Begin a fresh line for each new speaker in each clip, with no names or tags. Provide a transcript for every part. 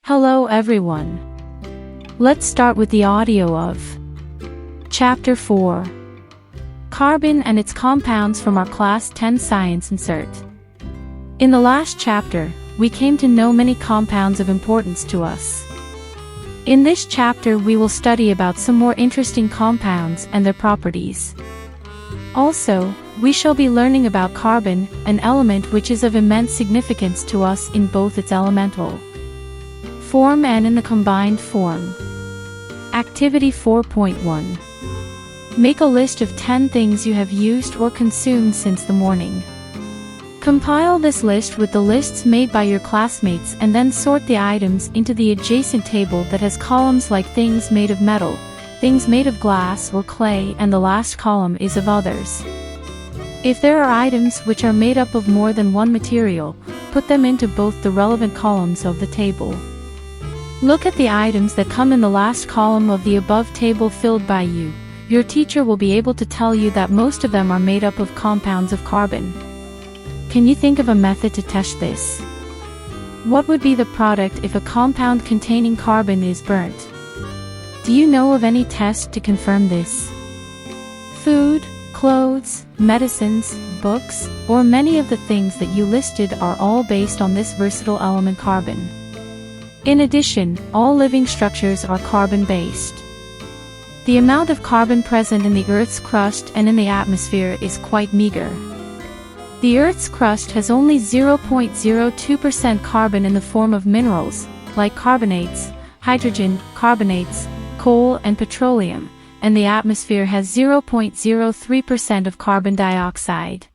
Hello everyone. Let's start with the audio of Chapter 4. Carbon and its compounds from our Class 10 Science NCERT. In the last chapter, we came to know many compounds of importance to us. In this chapter we will study about some more interesting compounds and their properties. Also, we shall be learning about carbon, an element which is of immense significance to us in both its elemental form and in the combined form. Activity 4.1. Make a list of 10 things you have used or consumed since the morning. Compile this list with the lists made by your classmates and then sort the items into the adjacent table that has columns like things made of metal, things made of glass or clay, and the last column is of others. If there are items which are made up of more than one material, put them into both the relevant columns of the table. Look at the items that come in the last column of the above table filled by you. Your teacher will be able to tell you that most of them are made up of compounds of carbon. Can you think of a method to test this? What would be the product if a compound containing carbon is burnt? Do you know of any test to confirm this? Food, clothes, medicines, books, or many of the things that you listed are all based on this versatile element carbon. In addition, all living structures are carbon-based. The amount of carbon present in the Earth's crust and in the atmosphere is quite meager. The Earth's crust has only 0.02% carbon in the form of minerals, like carbonates, hydrogen, carbonates, coal and petroleum, and the atmosphere has 0.03% of carbon dioxide.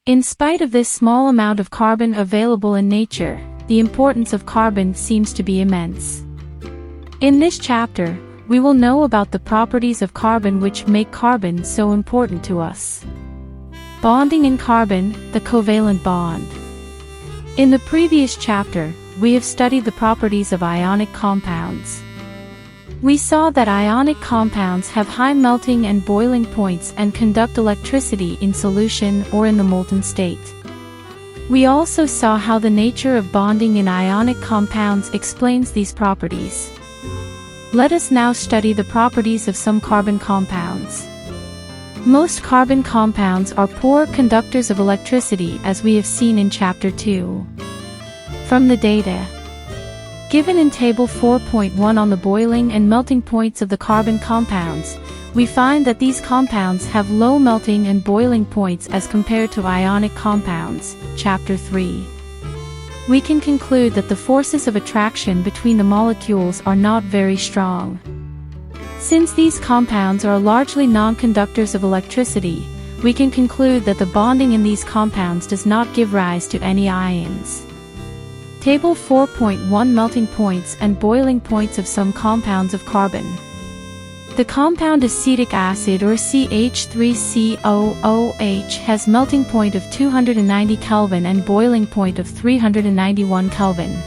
In spite of this small amount of carbon available in nature, the importance of carbon seems to be immense. In this chapter, we will know about the properties of carbon which make carbon so important to us. Bonding in carbon, the covalent bond. In the previous chapter, we have studied the properties of ionic compounds. We saw that ionic compounds have high melting and boiling points and conduct electricity in solution or in the molten state. We also saw how the nature of bonding in ionic compounds explains these properties. Let us now study the properties of some carbon compounds. Most carbon compounds are poor conductors of electricity, as we have seen in Chapter 2. From the data given in Table 4.1 on the boiling and melting points of the carbon compounds, we find that these compounds have low melting and boiling points as compared to ionic compounds, Chapter 3. We can conclude that the forces of attraction between the molecules are not very strong. Since these compounds are largely non-conductors of electricity, we can conclude that the bonding in these compounds does not give rise to any ions. Table 4.1 Melting points and boiling points of some compounds of carbon. The compound acetic acid or CH3COOH has melting point of 290 Kelvin and boiling point of 391 Kelvin.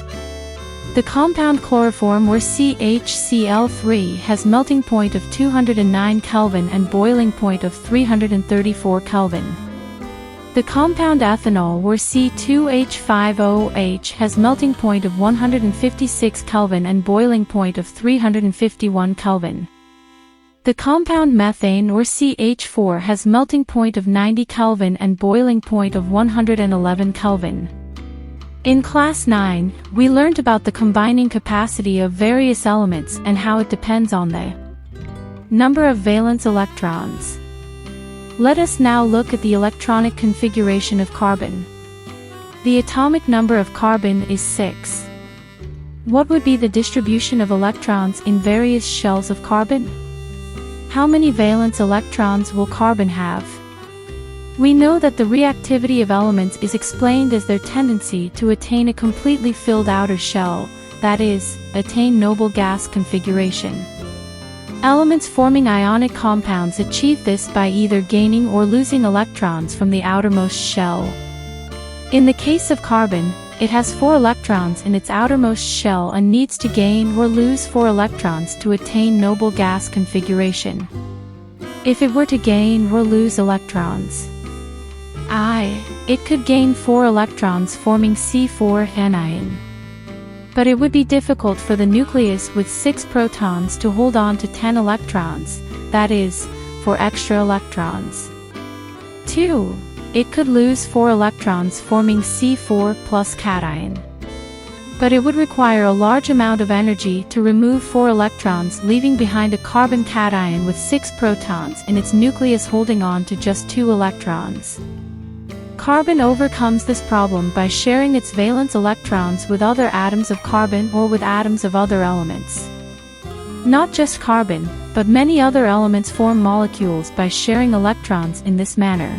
The compound chloroform or CHCl3 has melting point of 209 Kelvin and boiling point of 334 Kelvin. The compound ethanol or C2H5OH has melting point of 156 Kelvin and boiling point of 351 Kelvin. The compound methane or CH4 has melting point of 90 Kelvin and boiling point of 111 Kelvin. In Class 9, we learned about the combining capacity of various elements and how it depends on the number of valence electrons. Let us now look at the electronic configuration of carbon. The atomic number of carbon is 6. What would be the distribution of electrons in various shells of carbon? How many valence electrons will carbon have? We know that the reactivity of elements is explained as their tendency to attain a completely filled outer shell, that is, attain noble gas configuration. Elements forming ionic compounds achieve this by either gaining or losing electrons from the outermost shell. In the case of carbon, it has 4 electrons in its outermost shell and needs to gain or lose 4 electrons to attain noble gas configuration. If it were to gain or lose electrons, it could gain 4 electrons forming C4 anion. But it would be difficult for the nucleus with 6 protons to hold on to 10 electrons, that is, 4 extra electrons. 2. It could lose 4 electrons forming C4 plus cation. But it would require a large amount of energy to remove 4 electrons, leaving behind a carbon cation with 6 protons in its nucleus holding on to just 2 electrons. Carbon overcomes this problem by sharing its valence electrons with other atoms of carbon or with atoms of other elements. Not just carbon, but many other elements form molecules by sharing electrons in this manner.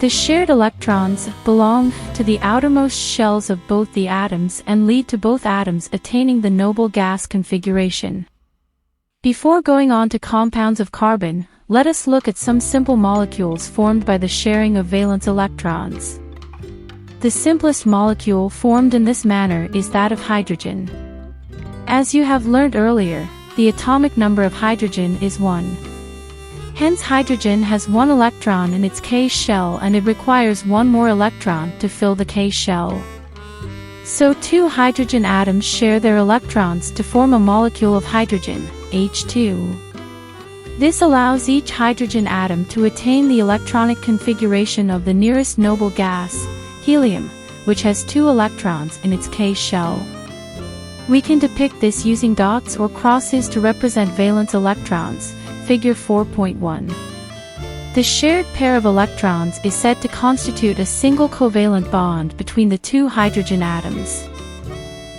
The shared electrons belong to the outermost shells of both the atoms and lead to both atoms attaining the noble gas configuration. Before going on to compounds of carbon, let us look at some simple molecules formed by the sharing of valence electrons. The simplest molecule formed in this manner is that of hydrogen. As you have learned earlier, the atomic number of hydrogen is 1. Hence hydrogen has 1 electron in its K shell and it requires 1 more electron to fill the K shell. So 2 hydrogen atoms share their electrons to form a molecule of hydrogen, H2. This allows each hydrogen atom to attain the electronic configuration of the nearest noble gas, helium, which has 2 electrons in its K shell. We can depict this using dots or crosses to represent valence electrons, figure 4.1. The shared pair of electrons is said to constitute a single covalent bond between the 2 hydrogen atoms.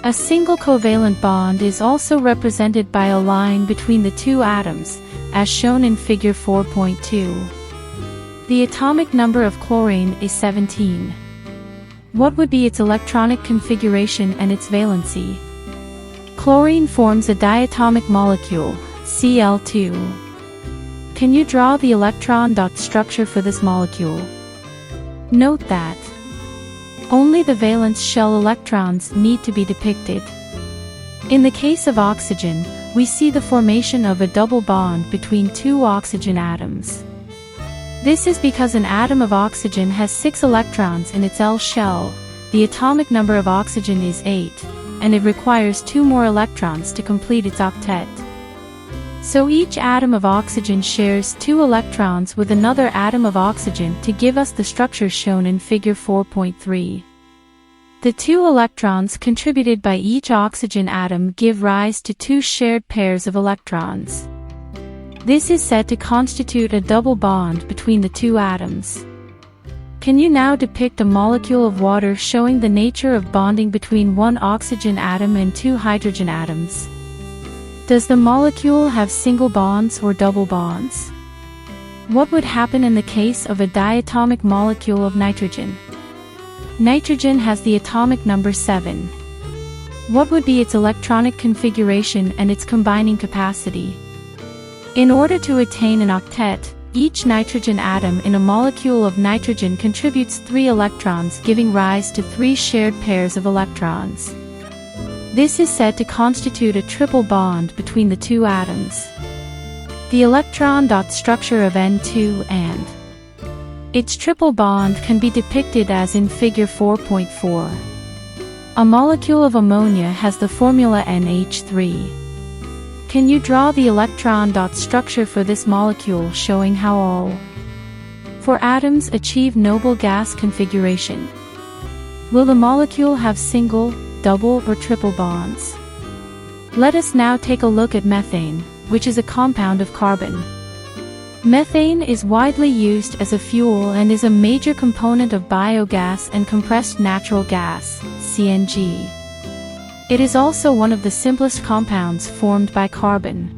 A single covalent bond is also represented by a line between the 2 atoms, as shown in figure 4.2. The atomic number of chlorine is 17. What would be its electronic configuration and its valency? Chlorine forms a diatomic molecule, Cl2. Can you draw the electron dot structure for this molecule? Note that only the valence shell electrons need to be depicted. In the case of oxygen, we see the formation of a double bond between 2 oxygen atoms. This is because an atom of oxygen has 6 electrons in its L shell, the atomic number of oxygen is 8, and it requires 2 more electrons to complete its octet. So each atom of oxygen shares 2 electrons with another atom of oxygen to give us the structure shown in figure 4.3. The 2 electrons contributed by each oxygen atom give rise to 2 shared pairs of electrons. This is said to constitute a double bond between the 2 atoms. Can you now depict a molecule of water showing the nature of bonding between 1 oxygen atom and 2 hydrogen atoms? Does the molecule have single bonds or double bonds? What would happen in the case of a diatomic molecule of nitrogen? Nitrogen has the atomic number 7. What would be its electronic configuration and its combining capacity? In order to attain an octet, each nitrogen atom in a molecule of nitrogen contributes 3 electrons, giving rise to 3 shared pairs of electrons. This is said to constitute a triple bond between the 2 atoms. The electron dot structure of N2 and its triple bond can be depicted as in figure 4.4. A molecule of ammonia has the formula NH3. Can you draw the electron dot structure for this molecule showing how all 4 atoms achieve noble gas configuration? Will the molecule have single, double or triple bonds? Let us now take a look at methane, which is a compound of carbon. Methane is widely used as a fuel and is a major component of biogas and compressed natural gas, CNG. It is also one of the simplest compounds formed by carbon.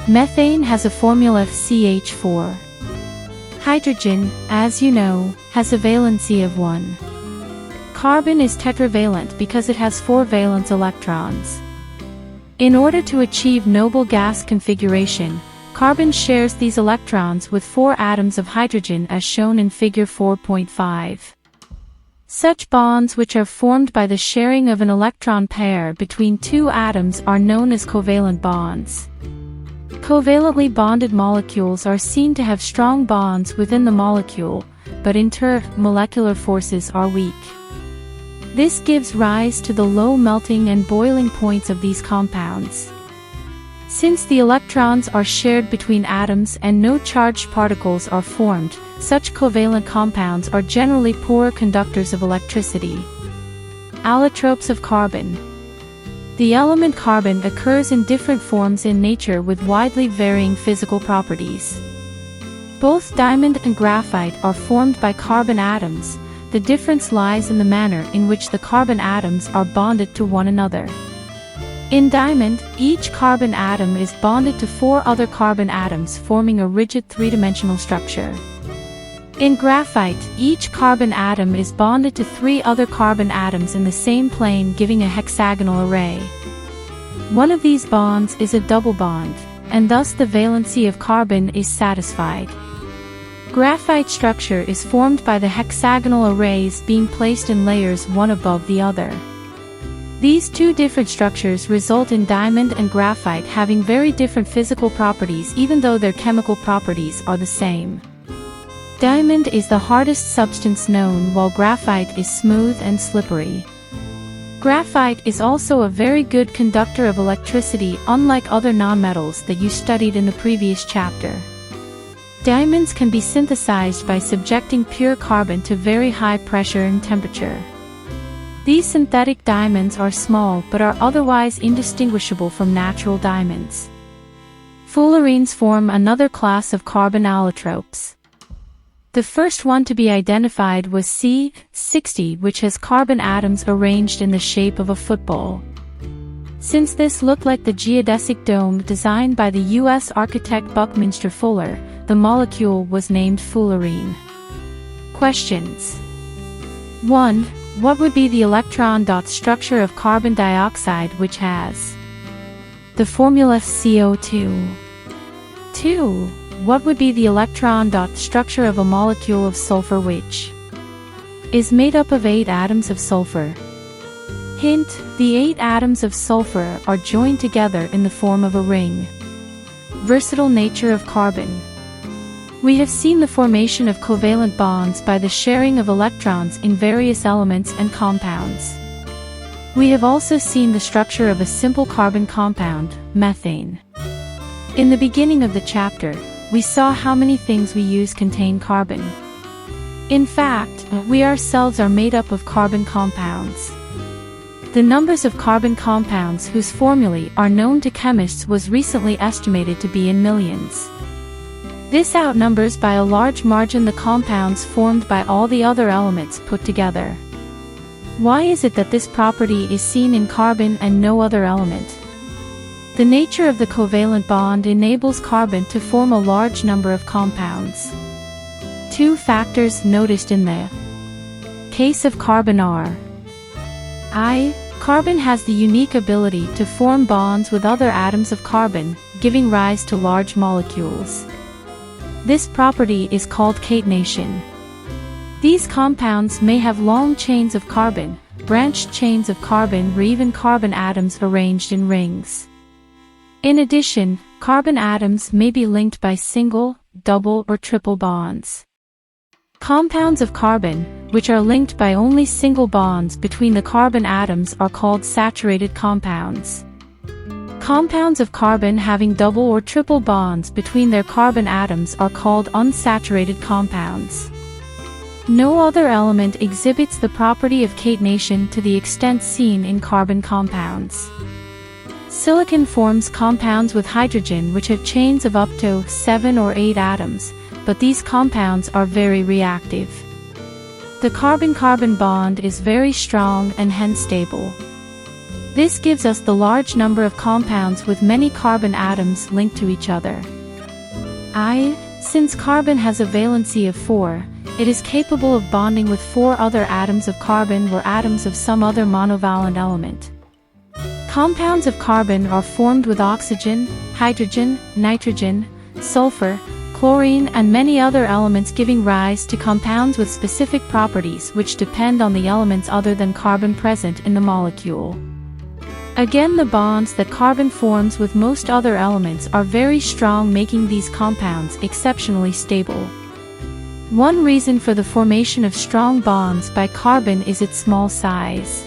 Methane has a formula Ch4. Hydrogen, as you know, has a valency of 1. Carbon is tetravalent because it has 4 valence electrons. In order to achieve noble gas configuration, carbon shares these electrons with 4 atoms of hydrogen as shown in figure 4.5. Such bonds which are formed by the sharing of an electron pair between 2 atoms are known as covalent bonds. Covalently bonded molecules are seen to have strong bonds within the molecule, but intermolecular forces are weak. This gives rise to the low melting and boiling points of these compounds. Since the electrons are shared between atoms and no charged particles are formed, such covalent compounds are generally poor conductors of electricity. Allotropes of carbon. The element carbon occurs in different forms in nature with widely varying physical properties. Both diamond and graphite are formed by carbon atoms. The difference lies in the manner in which the carbon atoms are bonded to one another. In diamond, each carbon atom is bonded to 4 other carbon atoms, forming a rigid three-dimensional structure. In graphite, each carbon atom is bonded to 3 other carbon atoms in the same plane, giving a hexagonal array. One of these bonds is a double bond, and thus the valency of carbon is satisfied. Graphite structure is formed by the hexagonal arrays being placed in layers one above the other. These 2 different structures result in diamond and graphite having very different physical properties, even though their chemical properties are the same. Diamond is the hardest substance known, while graphite is smooth and slippery. Graphite is also a very good conductor of electricity, unlike other nonmetals that you studied in the previous chapter. Diamonds can be synthesized by subjecting pure carbon to very high pressure and temperature. These synthetic diamonds are small but are otherwise indistinguishable from natural diamonds. Fullerenes form another class of carbon allotropes. The first one to be identified was C60, which has carbon atoms arranged in the shape of a football. Since this looked like the geodesic dome designed by the U.S. architect Buckminster Fuller, the molecule was named fullerene. Questions. 1. What would be the electron dot structure of carbon dioxide, which has the formula CO2? 2. What would be the electron dot structure of a molecule of sulfur, which is made up of 8 atoms of sulfur? Hint: the 8 atoms of sulfur are joined together in the form of a ring. Versatile nature of carbon. We have seen the formation of covalent bonds by the sharing of electrons in various elements and compounds. We have also seen the structure of a simple carbon compound, methane. In the beginning of the chapter, we saw how many things we use contain carbon. In fact, we ourselves are made up of carbon compounds. The numbers of carbon compounds whose formulae are known to chemists was recently estimated to be in millions. This outnumbers by a large margin the compounds formed by all the other elements put together. Why is it that this property is seen in carbon and no other element? The nature of the covalent bond enables carbon to form a large number of compounds. 2 factors noticed in the case of carbon are: I. Carbon has the unique ability to form bonds with other atoms of carbon, giving rise to large molecules. This property is called catenation. These compounds may have long chains of carbon, branched chains of carbon, or even carbon atoms arranged in rings. In addition, carbon atoms may be linked by single, double, or triple bonds. Compounds of carbon, which are linked by only single bonds between the carbon atoms, are called saturated compounds. Compounds of carbon having double or triple bonds between their carbon atoms are called unsaturated compounds. No other element exhibits the property of catenation to the extent seen in carbon compounds. Silicon forms compounds with hydrogen which have chains of up to 7 or 8 atoms, but these compounds are very reactive. The carbon-carbon bond is very strong and hence stable. This gives us the large number of compounds with many carbon atoms linked to each other. Since carbon has a valency of 4, it is capable of bonding with 4 other atoms of carbon or atoms of some other monovalent element. Compounds of carbon are formed with oxygen, hydrogen, nitrogen, sulfur, chlorine, and many other elements, giving rise to compounds with specific properties which depend on the elements other than carbon present in the molecule. Again, the bonds that carbon forms with most other elements are very strong, making these compounds exceptionally stable. One reason for the formation of strong bonds by carbon is its small size.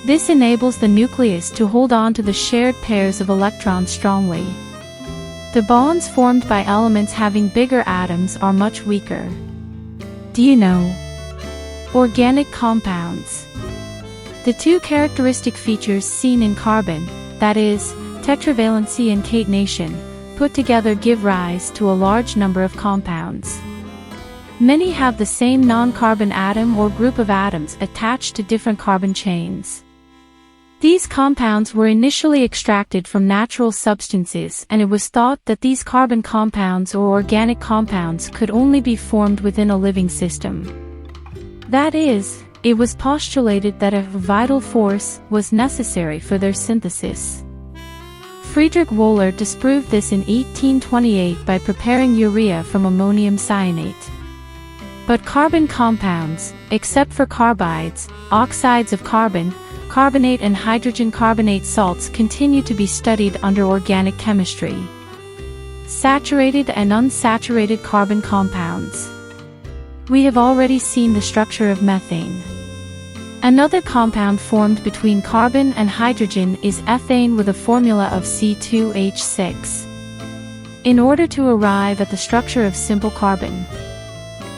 This enables the nucleus to hold on to the shared pairs of electrons strongly. The bonds formed by elements having bigger atoms are much weaker. Do you know? Organic compounds. The two characteristic features seen in carbon, that is, tetravalency and catenation, put together give rise to a large number of compounds. Many have the same non-carbon atom or group of atoms attached to different carbon chains. These compounds were initially extracted from natural substances, and it was thought that these carbon compounds or organic compounds could only be formed within a living system. That is, it was postulated that a vital force was necessary for their synthesis. Friedrich Wöhler disproved this in 1828 by preparing urea from ammonium cyanate. But carbon compounds, except for carbides, oxides of carbon, carbonate and hydrogen carbonate salts continue to be studied under organic chemistry. Saturated and unsaturated carbon compounds. We have already seen the structure of methane. Another compound formed between carbon and hydrogen is ethane with a formula of C2H6. In order to arrive at the structure of simple carbon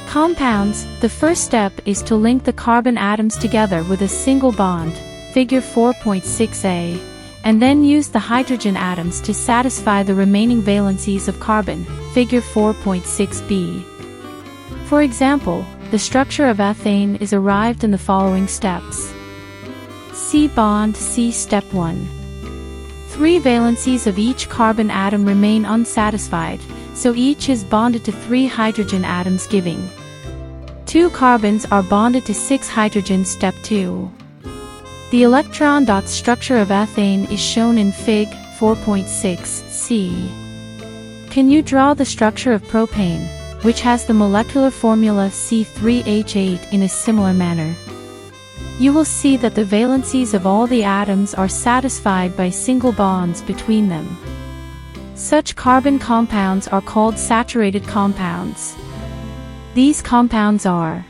compounds, the first step is to link the carbon atoms together with a single bond, figure 4.6a, and then use the hydrogen atoms to satisfy the remaining valencies of carbon, figure 4.6b. For example, the structure of ethane is arrived in the following steps. C bond C step 1. 3 valencies of each carbon atom remain unsatisfied, so each is bonded to 3 hydrogen atoms giving 2 carbons are bonded to 6 hydrogens step 2. The electron dot structure of ethane is shown in Fig. 4.6c. Can you draw the structure of propane, which has the molecular formula C3H8 in a similar manner? You will see that the valencies of all the atoms are satisfied by single bonds between them. Such carbon compounds are called saturated compounds. These compounds are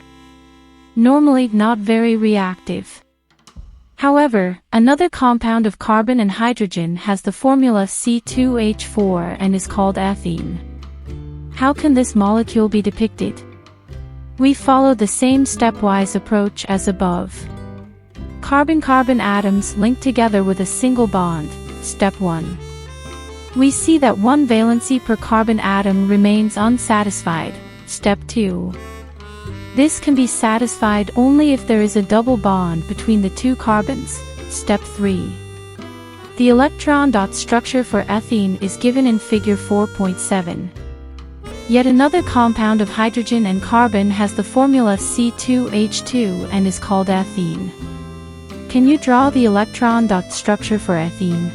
normally not very reactive. However, another compound of carbon and hydrogen has the formula C2H4 and is called ethene. How can this molecule be depicted? We follow the same stepwise approach as above. Carbon-carbon atoms link together with a single bond, step 1. We see that 1 valency per carbon atom remains unsatisfied, step 2. This can be satisfied only if there is a double bond between the 2 carbons, step 3. The electron dot structure for ethene is given in figure 4.7. Yet another compound of hydrogen and carbon has the formula C2H2 and is called ethene. Can you draw the electron dot structure for ethene?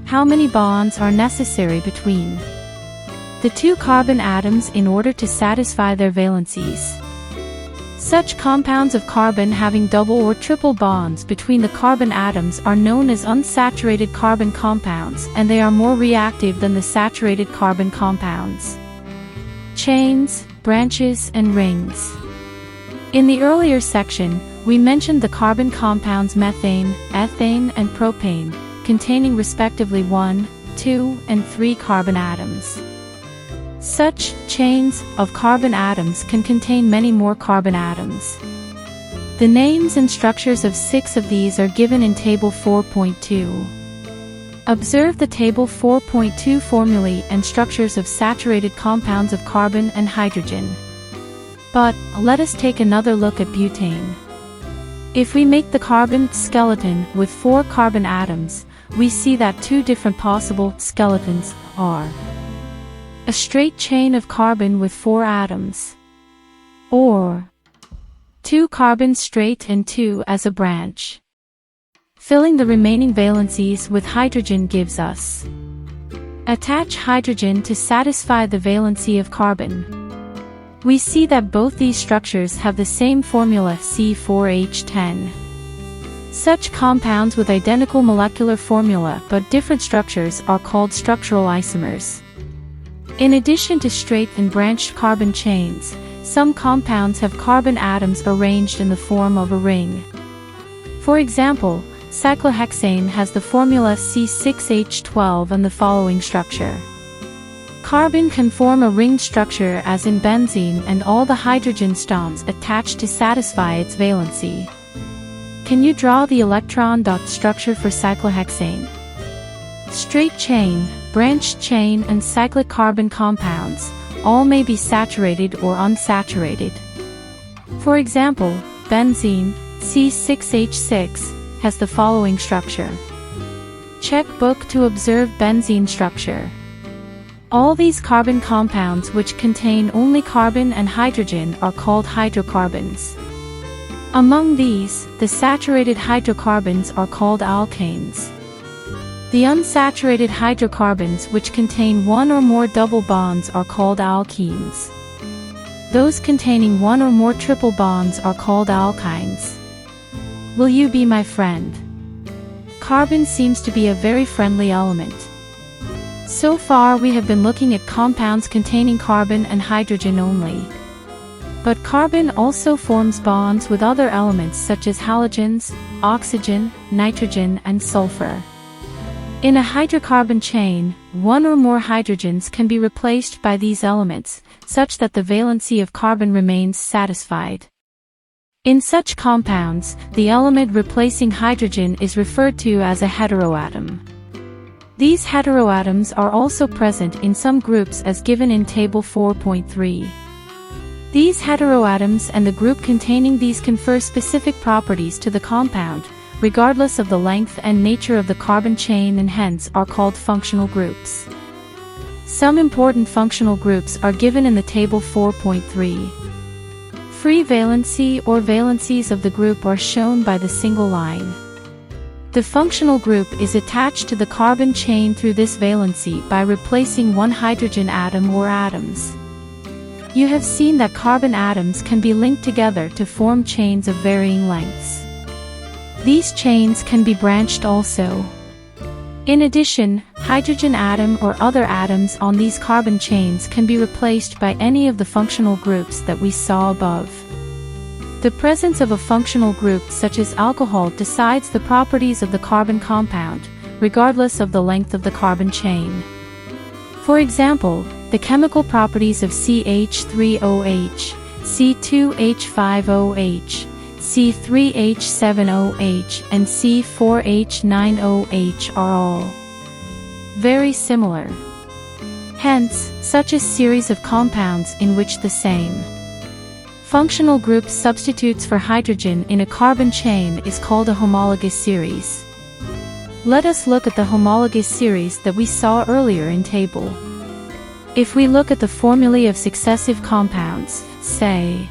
How many bonds are necessary between the 2 carbon atoms in order to satisfy their valencies? Such compounds of carbon having double or triple bonds between the carbon atoms are known as unsaturated carbon compounds, and they are more reactive than the saturated carbon compounds. Chains, branches, and rings. In the earlier section, we mentioned the carbon compounds methane, ethane, and propane, containing respectively 1, 2, and 3 carbon atoms. Such chains of carbon atoms can contain many more carbon atoms. The names and structures of 6 of these are given in Table 4.2. Observe the Table 4.2 formulae and structures of saturated compounds of carbon and hydrogen. But, let us take another look at butane. If we make the carbon skeleton with 4 carbon atoms, we see that 2 different possible skeletons are a straight chain of carbon with 4 atoms, or 2 carbons straight and 2 as a branch. Filling the remaining valencies with hydrogen gives us attach hydrogen to satisfy the valency of carbon. We see that both these structures have the same formula C4H10. Such compounds with identical molecular formula but different structures are called structural isomers. In addition to straight and branched carbon chains, Some compounds have carbon atoms arranged in the form of a ring. For example, cyclohexane has the formula C6H12 and the following structure. Carbon can form a ringed structure as in benzene and all the hydrogen stones attached to satisfy its valency. Can you draw the electron dot structure for cyclohexane? Straight chain, branched chain and cyclic carbon compounds all may be saturated or unsaturated. For example, benzene, C6H6, has the following structure. Check book to observe benzene structure. All these carbon compounds which contain only carbon and hydrogen are called hydrocarbons. Among these, the saturated hydrocarbons are called alkanes. The unsaturated hydrocarbons which contain one or more double bonds are called alkenes. Those containing one or more triple bonds are called alkynes. Will you be my friend? Carbon seems to be a very friendly element. So far we have been looking at compounds containing carbon and hydrogen only. But carbon also forms bonds with other elements such as halogens, oxygen, nitrogen and sulfur. In a hydrocarbon chain, one or more hydrogens can be replaced by these elements, such that the valency of carbon remains satisfied. In such compounds, the element replacing hydrogen is referred to as a heteroatom. These heteroatoms are also present in some groups as given in Table 4.3. These heteroatoms and the group containing these confer specific properties to the compound, regardless of the length and nature of the carbon chain, and hence are called functional groups. Some important functional groups are given in the Table 4.3. Free valency or valencies of the group are shown by the single line. The functional group is attached to the carbon chain through this valency by replacing one hydrogen atom or atoms. You have seen that carbon atoms can be linked together to form chains of varying lengths. These chains can be branched also. In addition, hydrogen atom or other atoms on these carbon chains can be replaced by any of the functional groups that we saw above. The presence of a functional group such as alcohol decides the properties of the carbon compound, regardless of the length of the carbon chain. For example, the chemical properties of CH3OH, C2H5OH, C3H7OH and C4H9OH are all very similar. Hence, such a series of compounds in which the same functional group substitutes for hydrogen in a carbon chain is called a homologous series. Let us look at the homologous series that we saw earlier in table. If we look at the formulae of successive compounds, say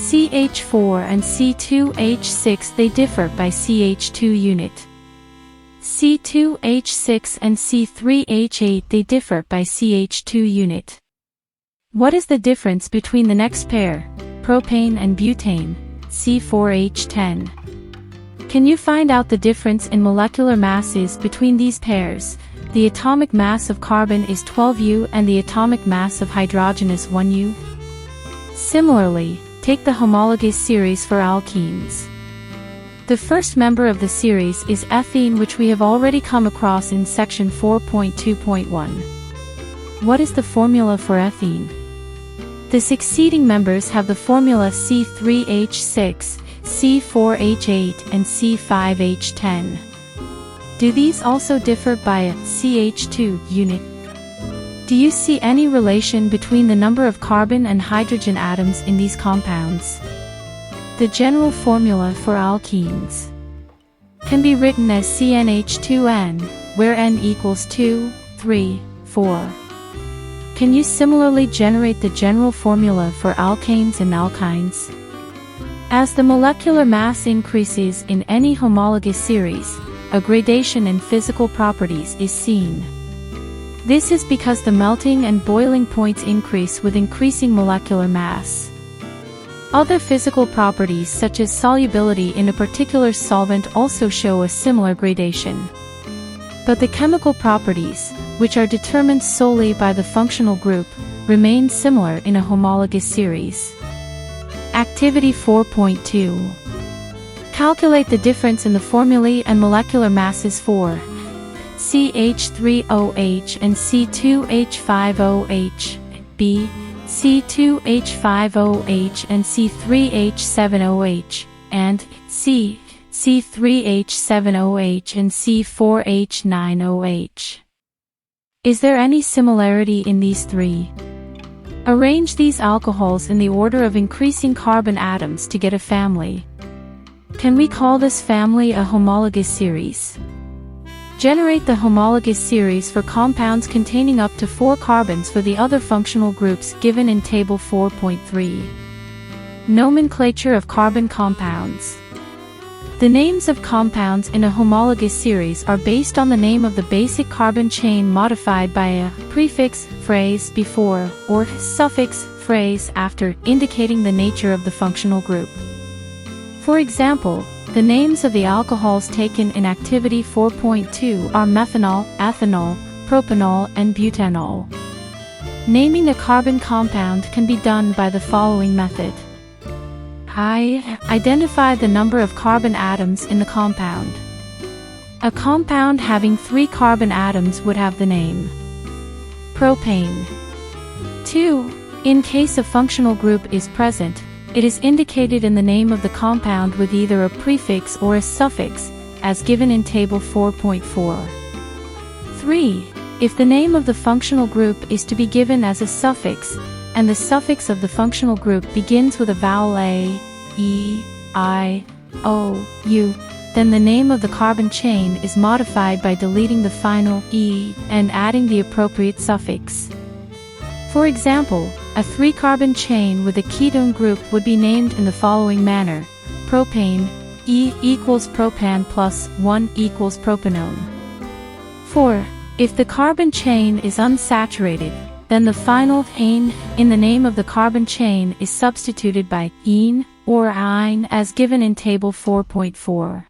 CH4 and C2H6, they differ by CH2 unit. C2H6 and C3H8, they differ by CH2 unit. What is the difference between the next pair, propane and butane, C4H10? Can you find out the difference in molecular masses between these pairs? The atomic mass of carbon is 12U and the atomic mass of hydrogen is 1U. Similarly, take the homologous series for alkenes. The first member of the series is ethene, which we have already come across in section 4.2.1. What is the formula for ethene? The succeeding members have the formula C3H6, C4H8 and C5H10. Do these also differ by a CH2 unit? Do you see any relation between the number of carbon and hydrogen atoms in these compounds? The general formula for alkenes can be written as CnH2n, where n equals 2, 3, 4. Can you similarly generate the general formula for alkanes and alkynes? As the molecular mass increases in any homologous series, a gradation in physical properties is seen. This is because the melting and boiling points increase with increasing molecular mass. Other physical properties such as solubility in a particular solvent also show a similar gradation. But the chemical properties, which are determined solely by the functional group, remain similar in a homologous series. Activity 4.2. Calculate the difference in the formulae and molecular masses for CH3OH and C2H5OH, B, C2H5OH and C3H7OH, and C, C3H7OH and C4H9OH. Is there any similarity in these three? Arrange these alcohols in the order of increasing carbon atoms to get a family. Can we call this family a homologous series? Generate the homologous series for compounds containing up to 4 carbons for the other functional groups given in Table 4.3. Nomenclature of carbon compounds. The names of compounds in a homologous series are based on the name of the basic carbon chain modified by a prefix, phrase before, or suffix, phrase after, indicating the nature of the functional group. For example, the names of the alcohols taken in Activity 4.2 are methanol, ethanol, propanol, and butanol. Naming a carbon compound can be done by the following method. Identify the number of carbon atoms in the compound. A compound having 3 carbon atoms would have the name propane. 2. In case a functional group is present, it is indicated in the name of the compound with either a prefix or a suffix, as given in Table 4.4. 3. If the name of the functional group is to be given as a suffix, and the suffix of the functional group begins with a vowel A, E, I, O, U, then the name of the carbon chain is modified by deleting the final E and adding the appropriate suffix. For example, a 3-carbon chain with a ketone group would be named in the following manner: propane, E equals propan plus 1 equals propanone. 4. If the carbon chain is unsaturated, then the final ane in the name of the carbon chain is substituted by ene or ine as given in Table 4.4.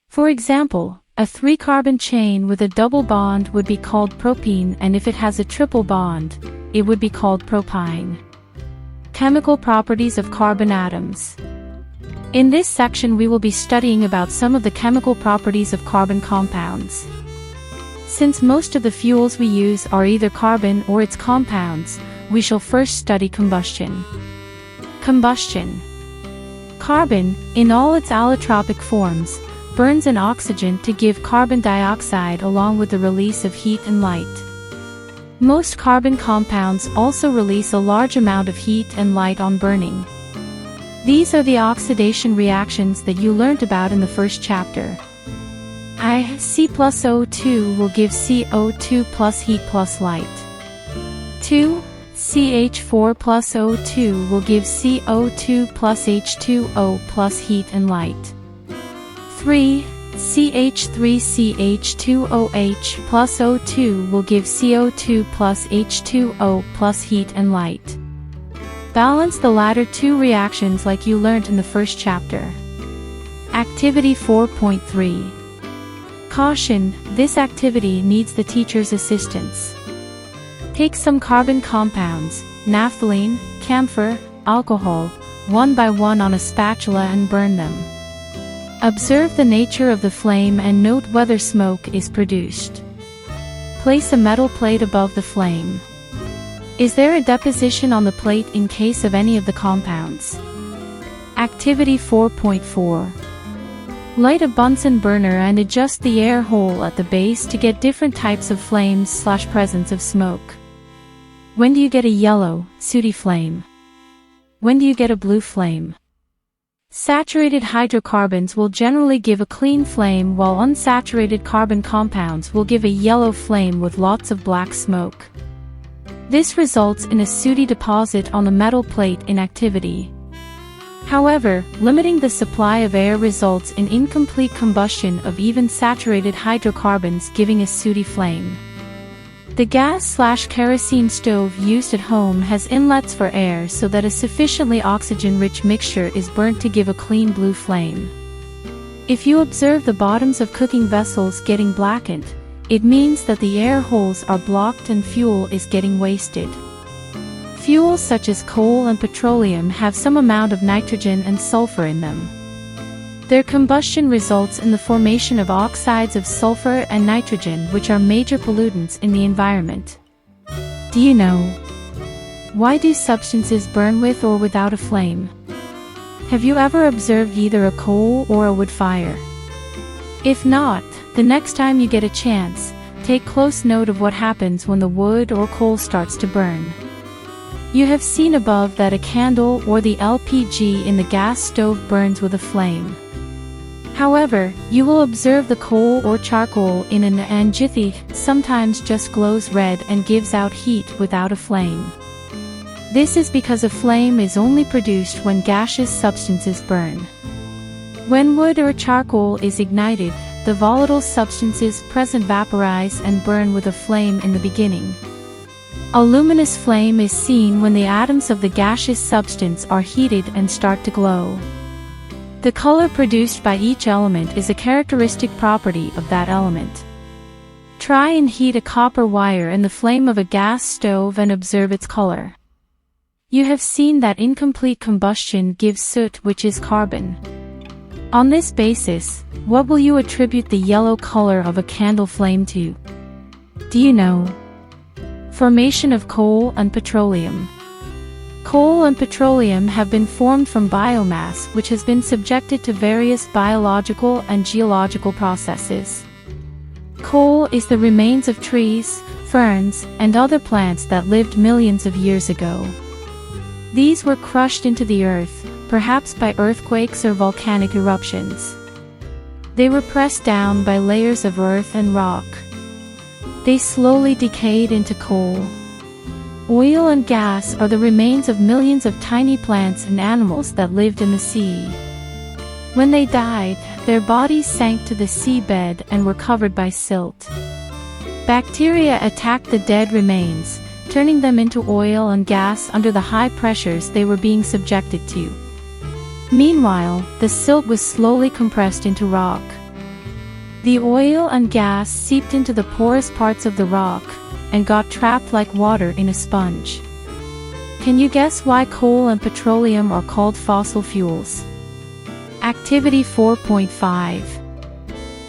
For example, a 3-carbon chain with a double bond would be called propene, and if it has a triple bond, it would be called propyne. Chemical properties of carbon atoms. In this section we will be studying about some of the chemical properties of carbon compounds. Since most of the fuels we use are either carbon or its compounds, we shall first study combustion. Combustion. Carbon, in all its allotropic forms, burns an oxygen to give carbon dioxide along with the release of heat and light. Most carbon compounds also release a large amount of heat and light on burning. These are the oxidation reactions that you learnt about in the first chapter. C plus O2 will give CO2 plus heat plus light. 2. CH4 plus O2 will give CO2 plus H2O plus heat and light. 3. CH3CH2OH plus O2 will give CO2 plus H2O plus heat and light. Balance the latter two reactions like you learnt in the first chapter. Activity 4.3. Caution, this activity needs the teacher's assistance. Take some carbon compounds, naphthalene, camphor, alcohol, one by one on a spatula and burn them. Observe the nature of the flame and note whether smoke is produced. Place a metal plate above the flame. Is there a deposition on the plate in case of any of the compounds? Activity 4.4. Light a Bunsen burner and adjust the air hole at the base to get different types of flames/presence of smoke. When do you get a yellow, sooty flame? When do you get a blue flame? Saturated hydrocarbons will generally give a clean flame, while unsaturated carbon compounds will give a yellow flame with lots of black smoke. This results in a sooty deposit on the metal plate in activity. However, limiting the supply of air results in incomplete combustion of even saturated hydrocarbons, giving a sooty flame. The gas/kerosene stove used at home has inlets for air so that a sufficiently oxygen-rich mixture is burnt to give a clean blue flame. If you observe the bottoms of cooking vessels getting blackened, it means that the air holes are blocked and fuel is getting wasted. Fuels such as coal and petroleum have some amount of nitrogen and sulfur in them. Their combustion results in the formation of oxides of sulfur and nitrogen, which are major pollutants in the environment. Do you know? Why do substances burn with or without a flame? Have you ever observed either a coal or a wood fire? If not, the next time you get a chance, take close note of what happens when the wood or coal starts to burn. You have seen above that a candle or the LPG in the gas stove burns with a flame. However, you will observe the coal or charcoal in an anjithy sometimes just glows red and gives out heat without a flame. This is because a flame is only produced when gaseous substances burn. When wood or charcoal is ignited, the volatile substances present vaporize and burn with a flame in the beginning. A luminous flame is seen when the atoms of the gaseous substance are heated and start to glow. The color produced by each element is a characteristic property of that element. Try and heat a copper wire in the flame of a gas stove and observe its color. You have seen that incomplete combustion gives soot, which is carbon. On this basis, what will you attribute the yellow color of a candle flame to? Do you know? Formation of coal and petroleum. Coal and petroleum have been formed from biomass, which has been subjected to various biological and geological processes. Coal is the remains of trees, ferns, and other plants that lived millions of years ago. These were crushed into the earth, perhaps by earthquakes or volcanic eruptions. They were pressed down by layers of earth and rock. They slowly decayed into coal. Oil and gas are the remains of millions of tiny plants and animals that lived in the sea. When they died, their bodies sank to the seabed and were covered by silt. Bacteria attacked the dead remains, turning them into oil and gas under the high pressures they were being subjected to. Meanwhile, the silt was slowly compressed into rock. The oil and gas seeped into the porous parts of the rock and got trapped like water in a sponge. Can you guess why coal and petroleum are called fossil fuels? Activity 4.5.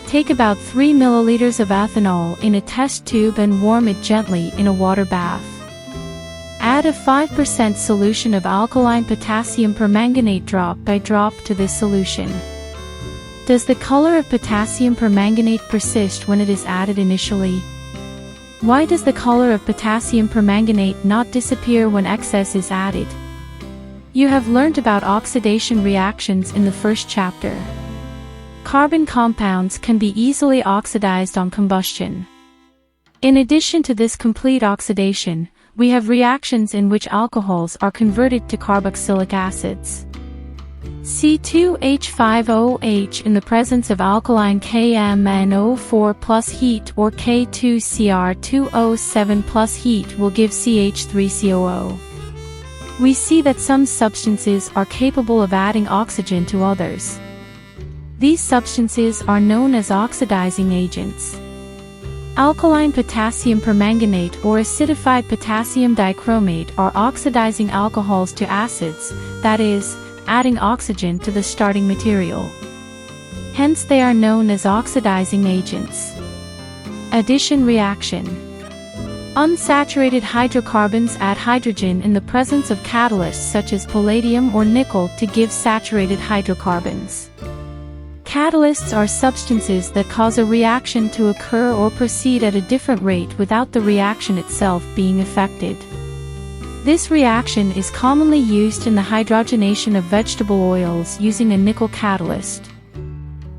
Take about 3 milliliters of ethanol in a test tube and warm it gently in a water bath. Add a 5% solution of alkaline potassium permanganate drop by drop to this solution. Does the color of potassium permanganate persist when it is added initially? Why does the color of potassium permanganate not disappear when excess is added? You have learned about oxidation reactions in the first chapter. Carbon compounds can be easily oxidized on combustion. In addition to this complete oxidation, we have reactions in which alcohols are converted to carboxylic acids. C2H5OH in the presence of alkaline KMnO4 plus heat or K2Cr2O7 plus heat will give CH3COO. We see that some substances are capable of adding oxygen to others. These substances are known as oxidizing agents. Alkaline potassium permanganate or acidified potassium dichromate are oxidizing alcohols to acids, that is, adding oxygen to the starting material. Hence they are known as oxidizing agents. Addition reaction. Unsaturated hydrocarbons add hydrogen in the presence of catalysts such as palladium or nickel to give saturated hydrocarbons. Catalysts are substances that cause a reaction to occur or proceed at a different rate without the reaction itself being affected. This reaction is commonly used in the hydrogenation of vegetable oils using a nickel catalyst.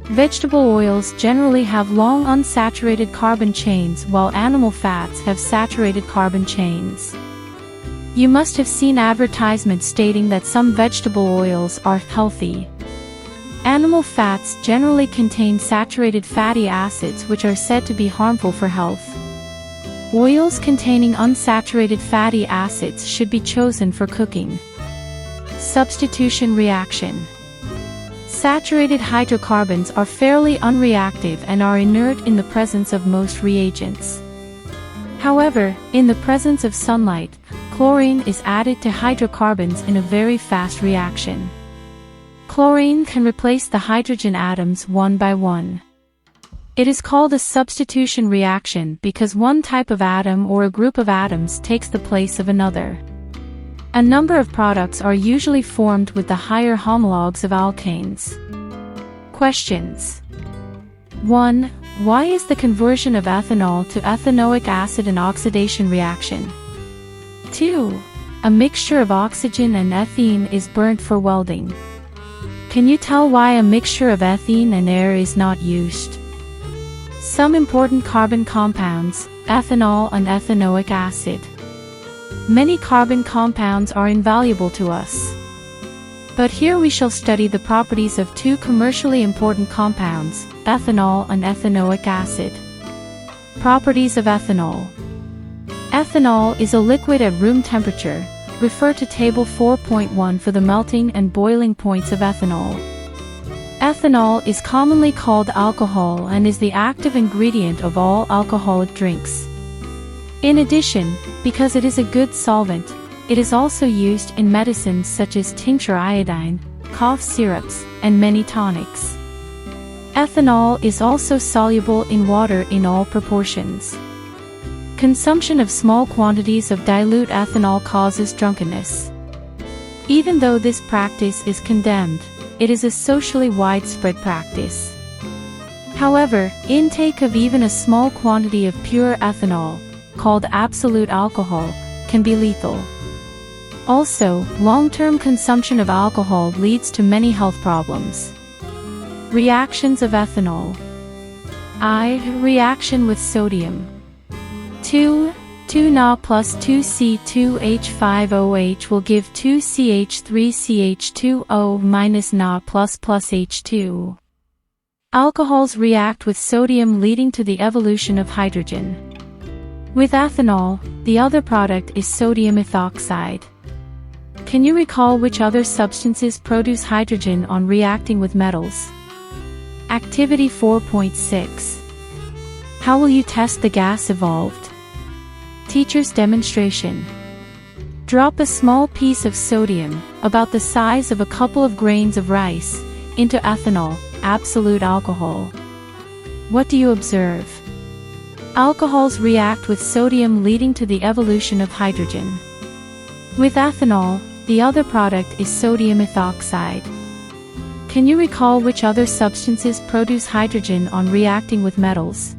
Vegetable oils generally have long unsaturated carbon chains while animal fats have saturated carbon chains. You must have seen advertisements stating that some vegetable oils are healthy. Animal fats generally contain saturated fatty acids which are said to be harmful for health. Oils containing unsaturated fatty acids should be chosen for cooking. Substitution reaction. Saturated hydrocarbons are fairly unreactive and are inert in the presence of most reagents. However, in the presence of sunlight, chlorine is added to hydrocarbons in a very fast reaction. Chlorine can replace the hydrogen atoms one by one. It is called a substitution reaction because one type of atom or a group of atoms takes the place of another. A number of products are usually formed with the higher homologues of alkanes. Questions. 1. Why is the conversion of ethanol to ethanoic acid an oxidation reaction? 2. A mixture of oxygen and ethene is burnt for welding. Can you tell why a mixture of ethene and air is not used? Some important carbon compounds, ethanol and ethanoic acid. Many carbon compounds are invaluable to us. But here we shall study the properties of two commercially important compounds, ethanol and ethanoic acid. Properties of ethanol. Ethanol is a liquid at room temperature. Refer to Table 4.1 for the melting and boiling points of ethanol. Ethanol is commonly called alcohol and is the active ingredient of all alcoholic drinks. In addition, because it is a good solvent, it is also used in medicines such as tincture iodine, cough syrups, and many tonics. Ethanol is also soluble in water in all proportions. Consumption of small quantities of dilute ethanol causes drunkenness. Even though this practice is condemned, it is a socially widespread practice. However, intake of even a small quantity of pure ethanol, called absolute alcohol, can be lethal. Also, long-term consumption of alcohol leads to many health problems. Reactions of ethanol. I. Reaction with sodium. 2. 2Na plus 2C2H5OH will give 2CH3CH2O minus Na plus H2. Alcohols react with sodium leading to the evolution of hydrogen. With ethanol, the other product is sodium ethoxide. Can you recall which other substances produce hydrogen on reacting with metals? Activity 4.6. How will you test the gas evolved? Teacher's demonstration. Drop a small piece of sodium, about the size of a couple of grains of rice, into ethanol, absolute alcohol. What do you observe? Alcohols react with sodium leading to the evolution of hydrogen. With ethanol, the other product is sodium ethoxide. Can you recall which other substances produce hydrogen on reacting with metals?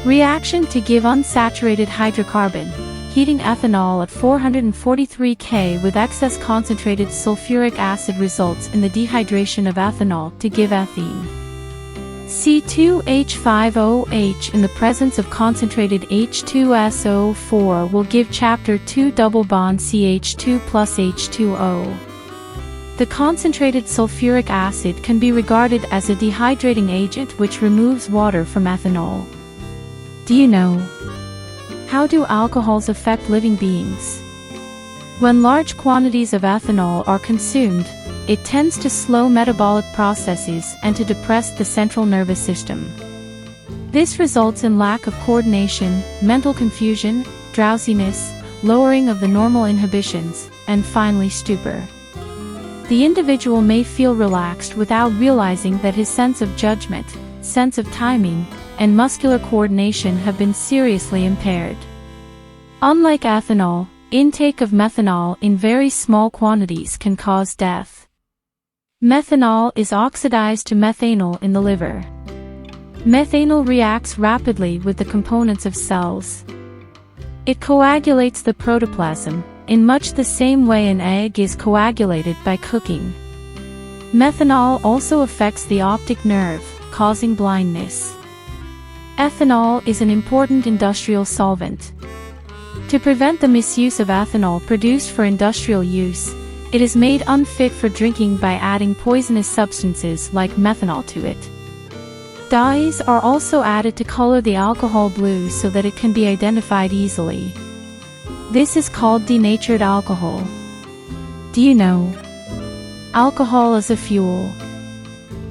Reaction to give unsaturated hydrocarbon, heating ethanol at 443 K with excess concentrated sulfuric acid results in the dehydration of ethanol to give ethene. C2H5OH in the presence of concentrated H2SO4 will give chapter 2 double bond CH2 plus H2O. The concentrated sulfuric acid can be regarded as a dehydrating agent which removes water from ethanol. Do you know? How do alcohols affect living beings? When large quantities of ethanol are consumed, it tends to slow metabolic processes and to depress the central nervous system. This results in lack of coordination, mental confusion, drowsiness, lowering of the normal inhibitions, and finally stupor. The individual may feel relaxed without realizing that his sense of judgment, sense of timing, and muscular coordination have been seriously impaired. Unlike ethanol, intake of methanol in very small quantities can cause death. Methanol is oxidized to methanol in the liver. Methanol reacts rapidly with the components of cells. It coagulates the protoplasm, in much the same way an egg is coagulated by cooking. Methanol also affects the optic nerve, causing blindness. Ethanol is an important industrial solvent. To prevent the misuse of ethanol produced for industrial use, it is made unfit for drinking by adding poisonous substances like methanol to it. Dyes are also added to color the alcohol blue so that it can be identified easily. This is called denatured alcohol. Do you know? Alcohol is a fuel.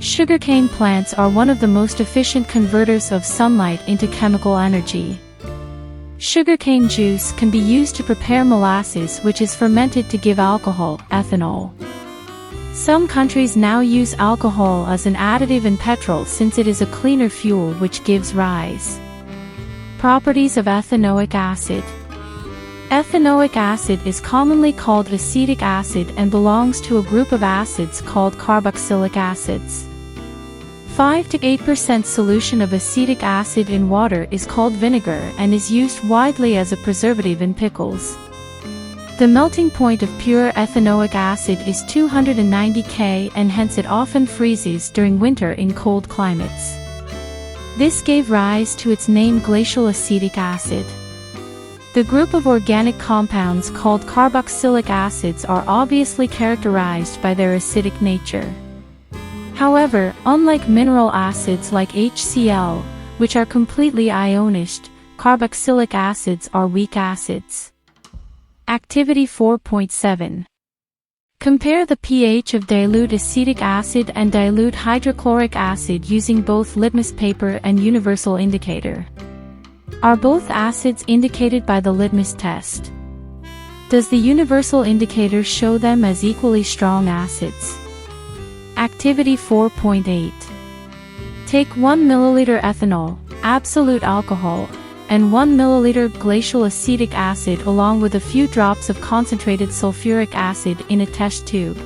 Sugarcane plants are one of the most efficient converters of sunlight into chemical energy. Sugarcane juice can be used to prepare molasses, which is fermented to give alcohol, ethanol. Some countries now use alcohol as an additive in petrol since it is a cleaner fuel which gives rise. Properties of ethanoic acid. Ethanoic acid is commonly called acetic acid and belongs to a group of acids called carboxylic acids. 5 to 8% solution of acetic acid in water is called vinegar and is used widely as a preservative in pickles. The melting point of pure ethanoic acid is 290 K and hence it often freezes during winter in cold climates. This gave rise to its name glacial acetic acid. The group of organic compounds called carboxylic acids are obviously characterized by their acidic nature. However, unlike mineral acids like HCl, which are completely ionized, carboxylic acids are weak acids. Activity 4.7. Compare the pH of dilute acetic acid and dilute hydrochloric acid using both litmus paper and universal indicator. Are both acids indicated by the litmus test? Does the universal indicator show them as equally strong acids? Activity 4.8. Take 1 ml ethanol, absolute alcohol, and 1 ml glacial acetic acid along with a few drops of concentrated sulfuric acid in a test tube.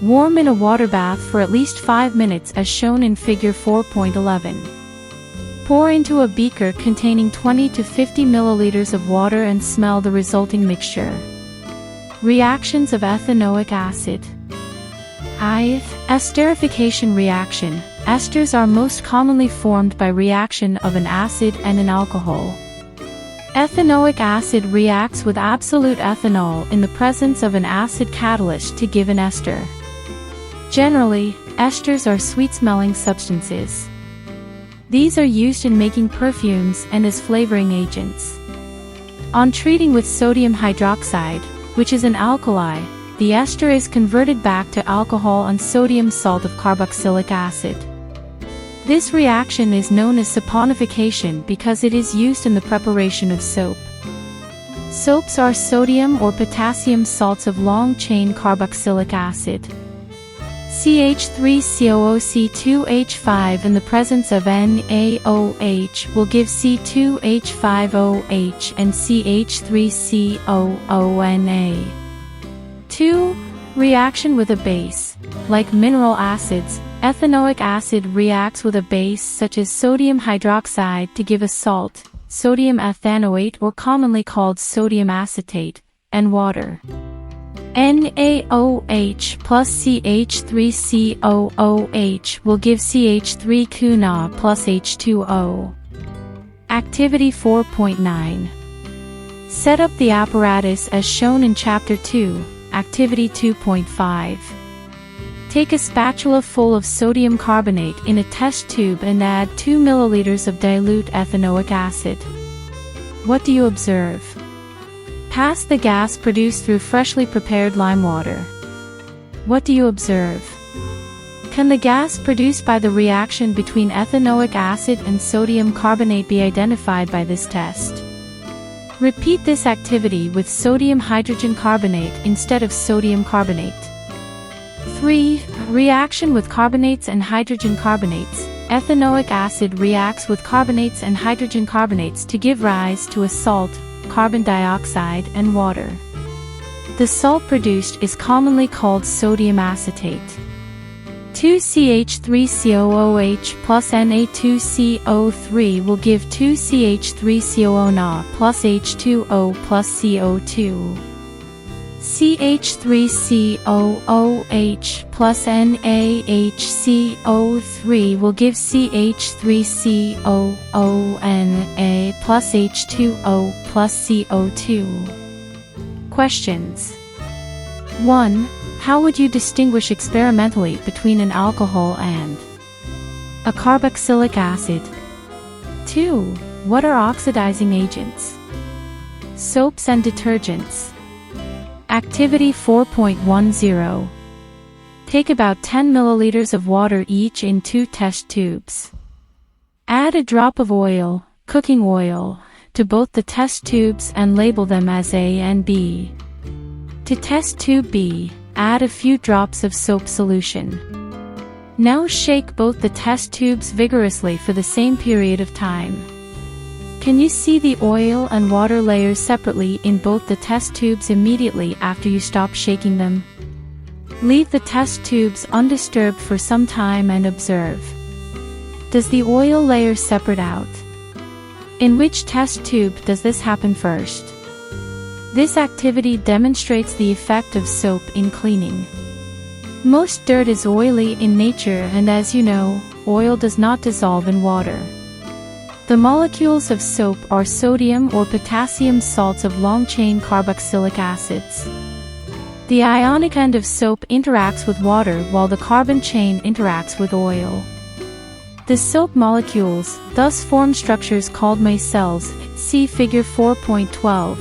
Warm in a water bath for at least 5 minutes as shown in figure 4.11. Pour into a beaker containing 20 to 50 milliliters of water and smell the resulting mixture. Reactions of ethanoic acid. Esterification reaction. Esters are most commonly formed by reaction of an acid and an alcohol. Ethanoic acid reacts with absolute ethanol in the presence of an acid catalyst to give an ester. Generally, esters are sweet-smelling substances. These are used in making perfumes and as flavoring agents. On treating with sodium hydroxide, which is an alkali, the ester is converted back to alcohol on sodium salt of carboxylic acid. This reaction is known as saponification because it is used in the preparation of soap. Soaps are sodium or potassium salts of long-chain carboxylic acid. CH3COOC2H5 in the presence of NaOH will give C2H5OH and CH3COONA. 2. Reaction with a base. Like mineral acids, ethanoic acid reacts with a base such as sodium hydroxide to give a salt, sodium ethanoate or commonly called sodium acetate, and water. NaOH plus CH3COOH will give CH3COONA plus H2O. Activity 4.9. Set up the apparatus as shown in Chapter 2, Activity 2.5. Take a spatula full of sodium carbonate in a test tube and add 2 milliliters of dilute ethanoic acid. What do you observe? Pass the gas produced through freshly prepared lime water. What do you observe? Can the gas produced by the reaction between ethanoic acid and sodium carbonate be identified by this test? Repeat this activity with sodium hydrogen carbonate instead of sodium carbonate. 3. Reaction with carbonates and hydrogen carbonates. Ethanoic acid reacts with carbonates and hydrogen carbonates to give rise to a salt, carbon dioxide, and water. The salt produced is commonly called sodium acetate. 2CH3COOH plus Na2CO3 will give 2CH3COONA plus H2O plus CO2. CH3COOH plus NaHCO3 will give CH3COONA plus H2O plus CO2. Questions. 1. How would you distinguish experimentally between an alcohol and a carboxylic acid? 2. What are oxidizing agents? Soaps and detergents. Activity 4.10. Take about 10 milliliters of water each in 2 test tubes. Add a drop of oil, cooking oil, to both the test tubes and label them as A and B. To test tube B, add a few drops of soap solution. Now shake both the test tubes vigorously for the same period of time. Can you see the oil and water layers separately in both the test tubes immediately after you stop shaking them? Leave the test tubes undisturbed for some time and observe. Does the oil layer separate out? In which test tube does this happen first? This activity demonstrates the effect of soap in cleaning. Most dirt is oily in nature, and as you know, oil does not dissolve in water. The molecules of soap are sodium or potassium salts of long-chain carboxylic acids. The ionic end of soap interacts with water while the carbon chain interacts with oil. The soap molecules thus form structures called micelles, see figure 4.12,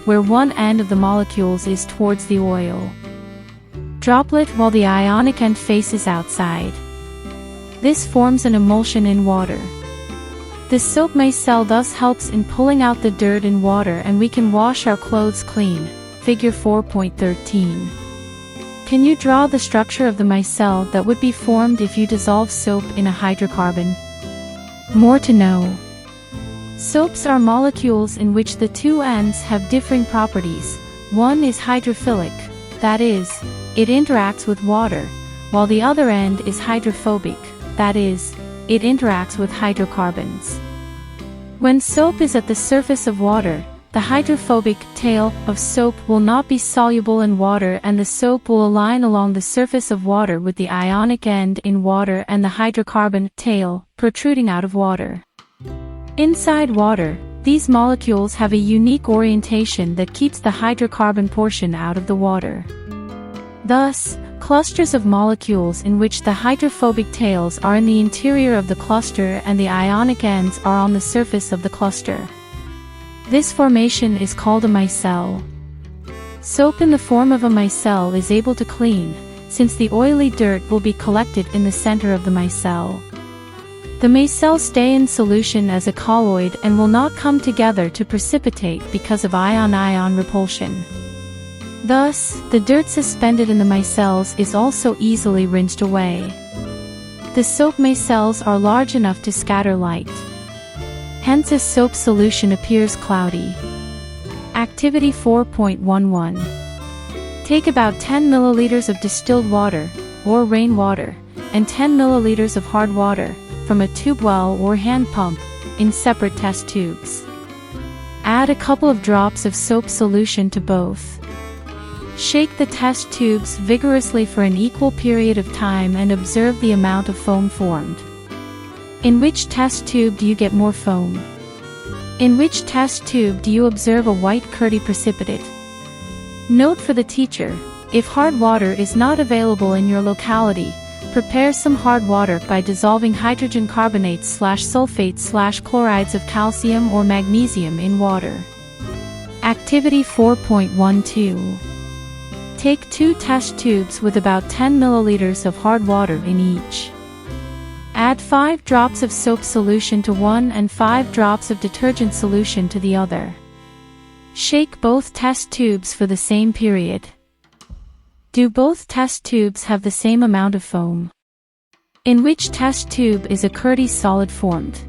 where one end of the molecules is towards the oil droplet while the ionic end faces outside. This forms an emulsion in water. The soap micelle thus helps in pulling out the dirt in water, and we can wash our clothes clean, figure 4.13. Can you draw the structure of the micelle that would be formed if you dissolve soap in a hydrocarbon? More to know. Soaps are molecules in which the two ends have differing properties. One is hydrophilic, that is, it interacts with water, while the other end is hydrophobic, that is, it interacts with hydrocarbons. When soap is at the surface of water, the hydrophobic tail of soap will not be soluble in water, and the soap will align along the surface of water with the ionic end in water and the hydrocarbon tail protruding out of water. Inside water, these molecules have a unique orientation that keeps the hydrocarbon portion out of the water. Thus, clusters of molecules in which the hydrophobic tails are in the interior of the cluster and the ionic ends are on the surface of the cluster. This formation is called a micelle. Soap in the form of a micelle is able to clean, since the oily dirt will be collected in the center of the micelle. The micelles stay in solution as a colloid and will not come together to precipitate because of ion-ion repulsion. Thus, the dirt suspended in the micelles is also easily rinsed away. The soap micelles are large enough to scatter light. Hence a soap solution appears cloudy. Activity 4.11. Take about 10 milliliters of distilled water, or rainwater, and 10 milliliters of hard water, from a tube well or hand pump, in separate test tubes. Add a couple of drops of soap solution to both. Shake the test tubes vigorously for an equal period of time and observe the amount of foam formed. In which test tube do you get more foam? In which test tube do you observe a white curdy precipitate? Note for the teacher: if hard water is not available in your locality, prepare some hard water by dissolving hydrogen carbonates/sulfates/chlorides of calcium or magnesium in water. Activity 4.12. Take 2 test tubes with about 10 milliliters of hard water in each. Add 5 drops of soap solution to one and 5 drops of detergent solution to the other. Shake both test tubes for the same period. Do both test tubes have the same amount of foam? In which test tube is a curdy solid formed?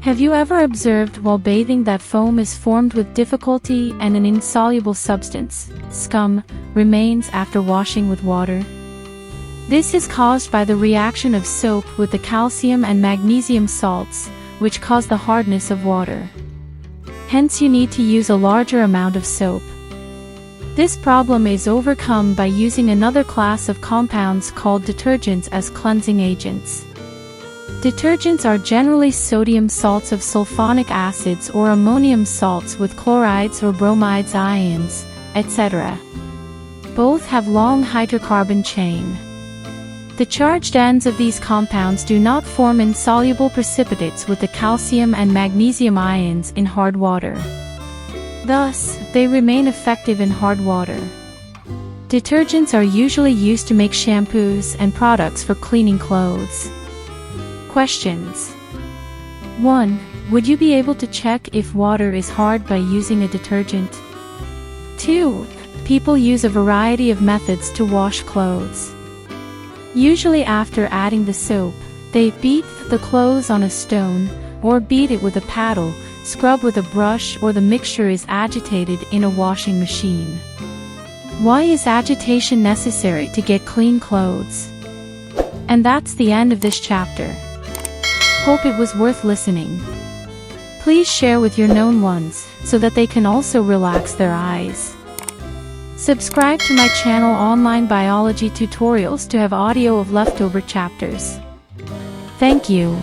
Have you ever observed while bathing that foam is formed with difficulty and an insoluble substance, scum, remains after washing with water? This is caused by the reaction of soap with the calcium and magnesium salts, which cause the hardness of water. Hence you need to use a larger amount of soap. This problem is overcome by using another class of compounds called detergents as cleansing agents. Detergents are generally sodium salts of sulfonic acids or ammonium salts with chlorides or bromides ions, etc. Both have long hydrocarbon chain. The charged ends of these compounds do not form insoluble precipitates with the calcium and magnesium ions in hard water. Thus, they remain effective in hard water. Detergents are usually used to make shampoos and products for cleaning clothes. Questions. 1. Would you be able to check if water is hard by using a detergent? 2. People use a variety of methods to wash clothes. Usually after adding the soap, they beat the clothes on a stone, or beat it with a paddle, scrub with a brush, or the mixture is agitated in a washing machine. Why is agitation necessary to get clean clothes? And that's the end of this chapter. Hope it was worth listening. Please share with your known ones, so that they can also relax their eyes. Subscribe to my channel Online Biology Tutorials to have audio of leftover chapters. Thank you.